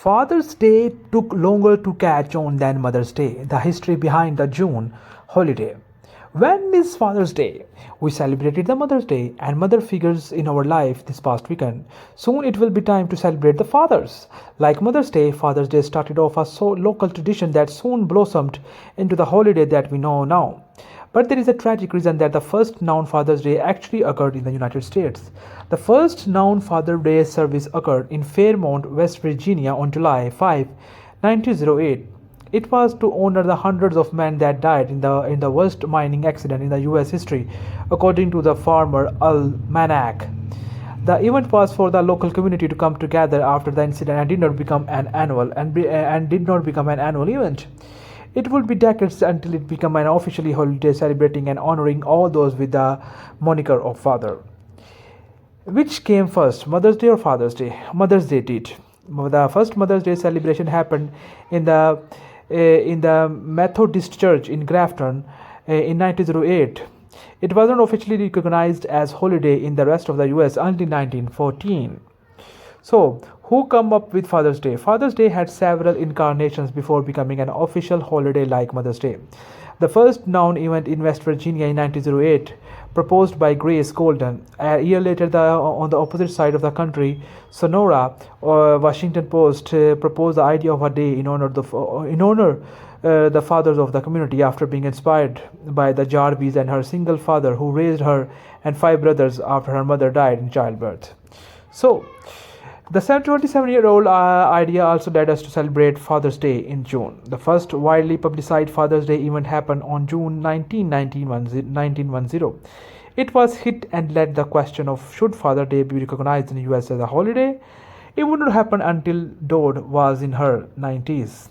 Father's Day took longer to catch on than Mother's Day. The history behind the June holiday. When is Father's Day? We celebrated the Mother's Day and mother figures in our life this past weekend. Soon it will be time to celebrate the fathers. Like Mother's Day, Father's Day started off a so local tradition that soon blossomed into the holiday that we know now. But there is a tragic reason that the first known Father's Day actually occurred in the United States. The first known Father's Day service occurred in Fairmont, West Virginia on July 5, 1908. It was to honor the hundreds of men that died in the worst mining accident in the US history, according to the Farmer Almanac. The event was for the local community to come together after the incident and did not become an annual event. It would be decades until it became an officially holiday celebrating and honoring all those with the moniker of father. Which came first, Mother's Day or Father's Day? Mother's Day did. The first Mother's Day celebration happened in the Methodist Church in Grafton in 1908. It wasn't officially recognized as holiday in the rest of the US until 1914. So, who come up with Father's Day? Father's Day had several incarnations before becoming an official holiday like Mother's Day. The first known event in West Virginia in 1908, proposed by Grace Golden. A year later, on the opposite side of the country, Sonora, Washington Post proposed the idea of a day in honor the fathers of the community after being inspired by the Jarvis and her single father who raised her and 5 brothers after her mother died in childbirth. So, the 27-year-old idea also led us to celebrate Father's Day in June. The first widely publicized Father's Day event happened on June 19, 1910. It was hit and led the question of should Father's Day be recognized in the US as a holiday. It would not happen until Dodd was in her 90s.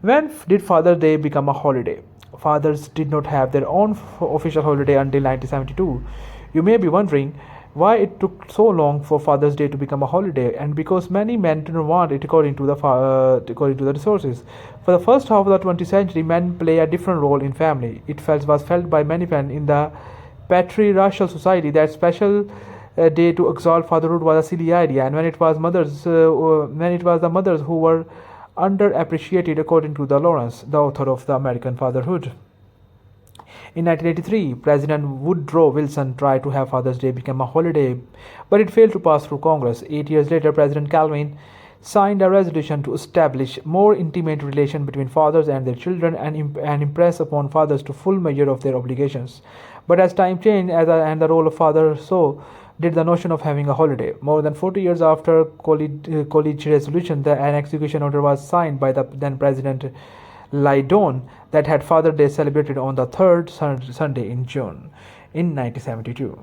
When did Father's Day become a holiday? Fathers did not have their own official holiday until 1972. You may be wondering why it took so long for Father's Day to become a holiday, and because many men did not want it according to the resources. For the first half of the 20th century, men play a different role in family. It was felt by many men in the patriarchal society that special day to exalt fatherhood was a silly idea, and when it was the mothers who were underappreciated, according to the Lawrence, the author of The American Fatherhood. In 1983, President Woodrow Wilson tried to have Father's Day become a holiday, but it failed to pass through Congress. 8 years later, President Calvin signed a resolution to establish more intimate relation between fathers and their children and impress upon fathers to full measure of their obligations. But as time changed and the role of father, so did the notion of having a holiday. More than 40 years after Coolidge resolution, an execution order was signed by the then President Lyndon that had Father's Day celebrated on the third Sunday in June in 1972.